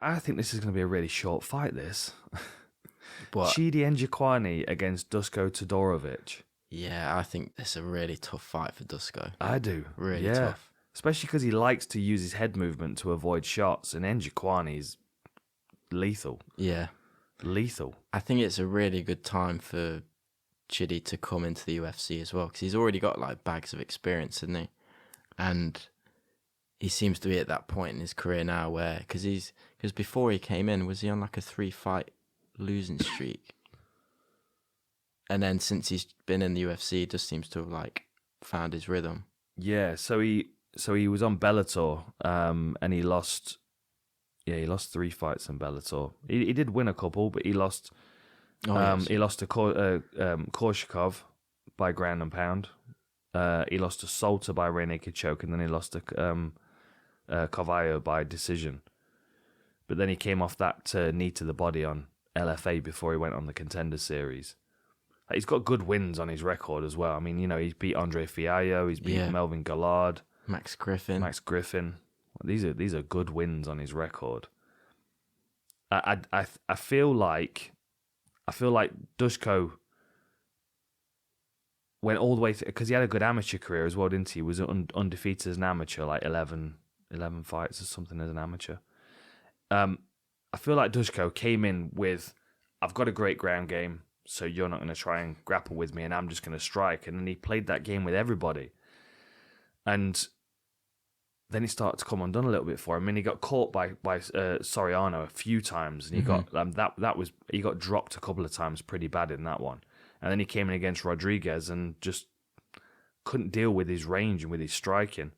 I think this is going to be a really short fight, this. But Chidi Njokuani against Duško Todorović. yeah, I think it's a really tough fight for Duško. I do. Really yeah. tough. Especially because he likes to use his head movement to avoid shots, and Njokuani's lethal. Yeah. Lethal. I think it's a really good time for Chidi to come into the UFC as well, because he's already got like bags of experience, hasn't he? And he seems to be at that point in his career now where, because before he came in, was he on like a 3-fight losing streak? And then since he's been in the UFC, he just seems to have like found his rhythm. Yeah, so he was on Bellator, and he lost. Yeah, he lost 3 fights in Bellator. He did win a couple, but he lost. Yes. He lost to Korshakov by ground and pound. He lost to Salter by rear naked choke, and then he lost to Carvalho by decision. But then he came off that knee to the body on LFA before he went on the Contender Series. He's got good wins on his record as well. I mean, he's beat Andre Fiallo, he's beat Melvin Gallard, Max Griffin. These are good wins on his record. I feel like Duško went all the way because he had a good amateur career as well, didn't he? He was undefeated as an amateur, like 11 fights or something as an amateur. I feel like Duško came in with, I've got a great ground game, so you're not going to try and grapple with me, and I'm just going to strike. And then he played that game with everybody. And then he started to come undone a little bit for him. I mean, he got caught by Soriano a few times, and he got he got dropped a couple of times pretty bad in that one. And then he came in against Rodriguez and just couldn't deal with his range and with his striking.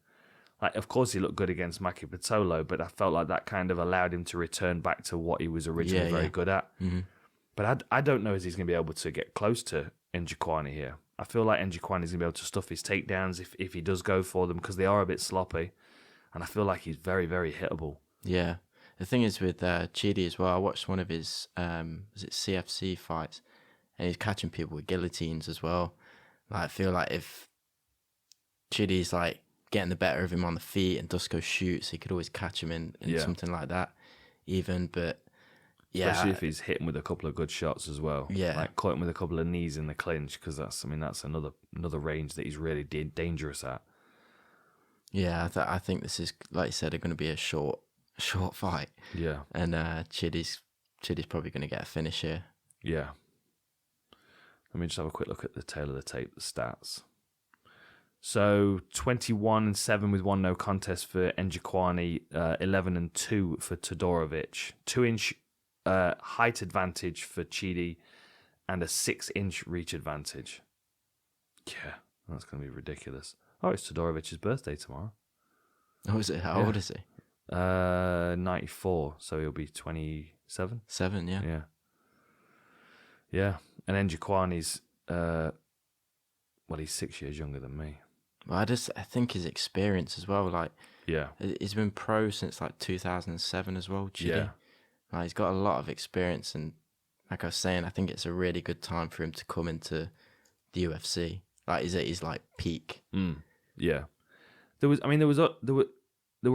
Like, of course, he looked good against Maki Pitolo, but I felt like that kind of allowed him to return back to what he was originally very good at. Mm-hmm. But I don't know if he's going to be able to get close to Njokuani here. I feel like Njokuani is going to be able to stuff his takedowns if he does go for them, because they are a bit sloppy. And I feel like he's very, very hittable. Yeah. The thing is with Chidi as well, I watched one of his was it CFC fights, and he's catching people with guillotines as well. Like, I feel like if Chidi's like getting the better of him on the feet and Duško shoots, he could always catch him in something like that even. But yeah, especially if he's hitting with a couple of good shots as well. Yeah, like caught him with a couple of knees in the clinch, because that's another range that he's really dangerous at. Yeah, I think this is, like you said, going to be a short fight. Yeah, and Chidi's probably going to get a finish here. Yeah. Let me just have a quick look at the tail of the tape, the stats. So 21-7 with 1 no contest for Njokuani, 11-2 for Todorović, 2-inch height advantage for Chidi, and a 6-inch reach advantage. Yeah, that's going to be ridiculous. Oh, it's Todorovic's birthday tomorrow. Oh, is it? How old is he? 94, so he'll be 27. 7, yeah. Yeah. Yeah, and Njokuani's, he's 6 years younger than me. Well, I think his experience as well, like, yeah, he's been pro since like 2007 as well, Chidi. Yeah. Like, he's got a lot of experience, and like I was saying, I think it's a really good time for him to come into the UFC. Like, he's at his like peak. Yeah, there were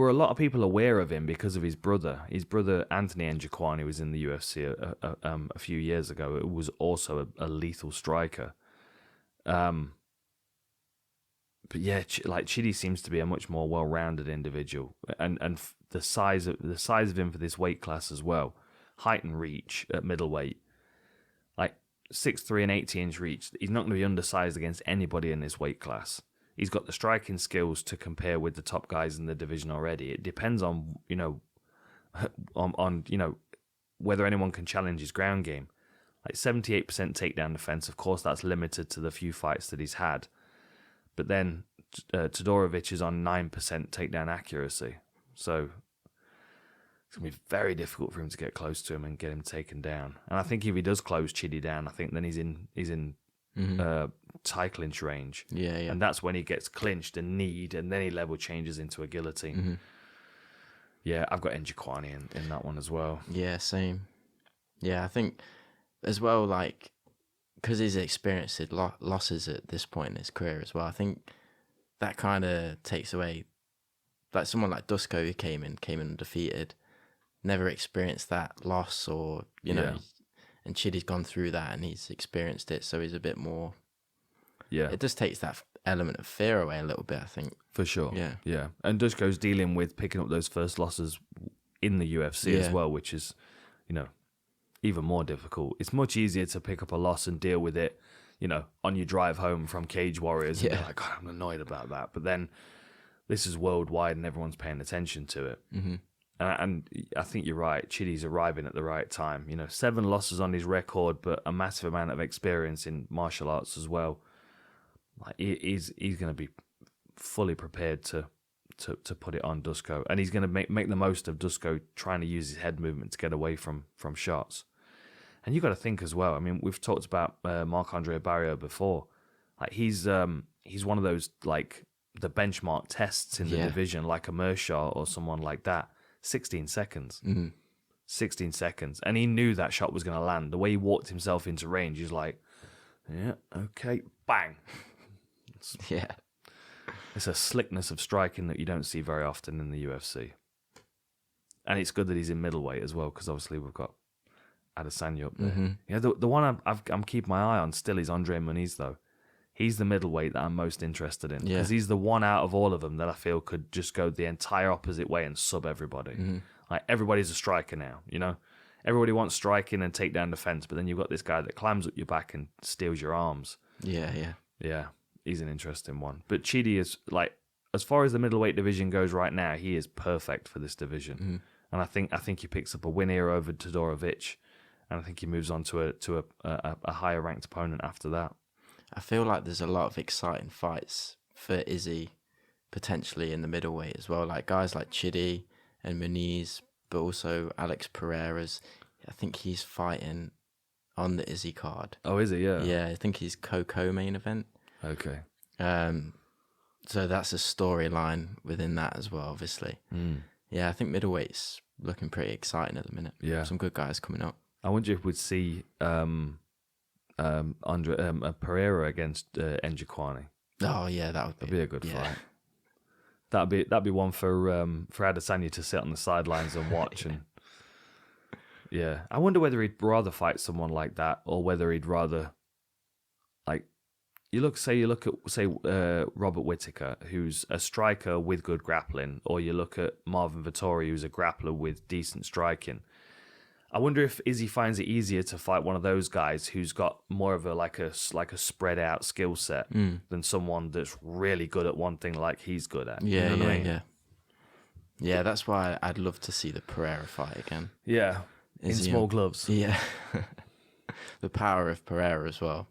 a lot of people aware of him because of his brother. His brother Anthony Njokuani was in the UFC a few years ago. It was also a lethal striker. But yeah, like Chidi seems to be a much more well-rounded individual, and the size of him for this weight class as well, height and reach at middleweight, like 6'3" and 80-inch reach. He's not going to be undersized against anybody in this weight class. He's got the striking skills to compare with the top guys in the division already. It depends on whether anyone can challenge his ground game. Like 78% takedown defense. Of course, that's limited to the few fights that he's had. But then Todorović is on 9% takedown accuracy. So it's going to be very difficult for him to get close to him and get him taken down. And I think if he does close Chidi down, I think then he's in tie clinch range. Yeah. And that's when he gets clinched and kneed, and then he level changes into a guillotine. Mm-hmm. Yeah, I've got Njokuani in that one as well. Yeah, same. Yeah, I think as well, like, because he's experienced losses at this point in his career as well, I think that kind of takes away, like someone like Duško who came in undefeated. never experienced that loss, or you know, and Chidi's gone through that and he's experienced it, so he's a bit more. Yeah, it just takes that element of fear away a little bit, I think. For sure. Yeah. And Duško's dealing with picking up those first losses in the UFC as well, which is, you know, even more difficult. It's much easier to pick up a loss and deal with it, you know, on your drive home from Cage Warriors. And be like, God, I'm annoyed about that. But then this is worldwide and everyone's paying attention to it. Mm-hmm. And I think you're right. Chidi's arriving at the right time. You know, 7 losses on his record, but a massive amount of experience in martial arts as well. Like he's going to be fully prepared to put it on Duško, and he's going to make the most of Duško trying to use his head movement to get away from shots. And you got to think as well. I mean, we've talked about Marc-Andre Barrios before. Like he's one of those, like, the benchmark tests in the division, like a Mershaw or someone like that. 16 seconds. 16 seconds, and he knew that shot was going to land. The way he walked himself into range, he's like, yeah, okay, bang. It's a slickness of striking that you don't see very often in the UFC. And it's good that he's in middleweight as well, because obviously we've got Adesanya up there. Mm-hmm. Yeah, the one I'm keeping my eye on still is Andre Muniz, though. He's the middleweight that I'm most interested in, because he's the one out of all of them that I feel could just go the entire opposite way and sub everybody. Mm-hmm. Like, everybody's a striker now, you know? Everybody wants striking and take down defense, but then you've got this guy that climbs up your back and steals your arms. Yeah. He's an interesting one. But Chidi is, like, as far as the middleweight division goes right now, he is perfect for this division. Mm-hmm. And I think he picks up a win here over Todorović, and I think he moves on to a higher ranked opponent after that. I feel like there's a lot of exciting fights for Izzy potentially in the middleweight as well. Like guys like Chidi and Muniz, but also Alex Pereira's. I think he's fighting on the Izzy card. Oh, is he? Yeah. Yeah, I think he's co-main event. Okay. So that's a storyline within that as well, obviously. Yeah, I think middleweight's looking pretty exciting at the minute. Yeah. Some good guys coming up. I wonder if we'd see Pereira against Njokuani. Oh yeah, that'd be a good fight. That'd be one for Adesanya to sit on the sidelines and watch. And I wonder whether he'd rather fight someone like that, or whether he'd rather, like, you look at Robert Whittaker, who's a striker with good grappling, or you look at Marvin Vettori, who's a grappler with decent striking. I wonder if Izzy finds it easier to fight one of those guys who's got more of a spread out skill set than someone that's really good at one thing like he's good at. Yeah, you know what I mean? Yeah, that's why I'd love to see the Pereira fight again. Yeah, in small gloves. Yeah, the power of Pereira as well,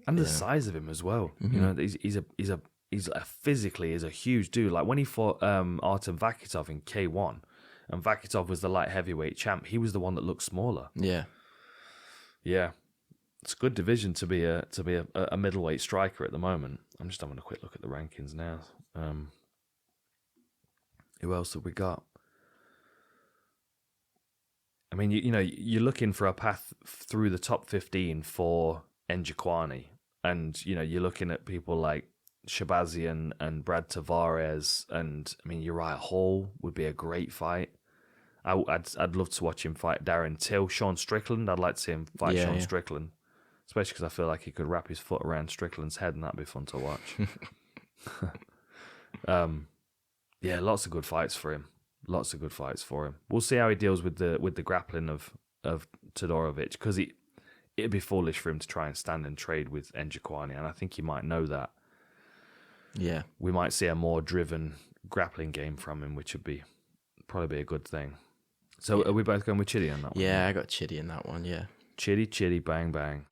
and the size of him as well. Mm-hmm. You know, he's physically is a huge dude. Like when he fought Artem Vakitov in K1. And Vakitov was the light heavyweight champ. He was the one that looked smaller. Yeah. It's a good division to be a middleweight striker at the moment. I'm just having a quick look at the rankings now. Who else have we got? I mean, you know, you're looking for a path through the top 15 for Njokuani, and you know, you're looking at people like Shabazian and Brad Tavares, and I mean, Uriah Hall would be a great fight. I'd love to watch him fight Darren Till. Sean Strickland, I'd like to see him fight Sean Strickland, especially because I feel like he could wrap his foot around Strickland's head, and that'd be fun to watch. Lots of good fights for him. We'll see how he deals with the grappling of Todorović, because it'd be foolish for him to try and stand and trade with Njokuani, and I think he might know that. Yeah, we might see a more driven grappling game from him, which would probably be a good thing. So are we both going with Chidi on that one? Yeah, I got Chidi in that one, yeah. Chidi, bang, bang.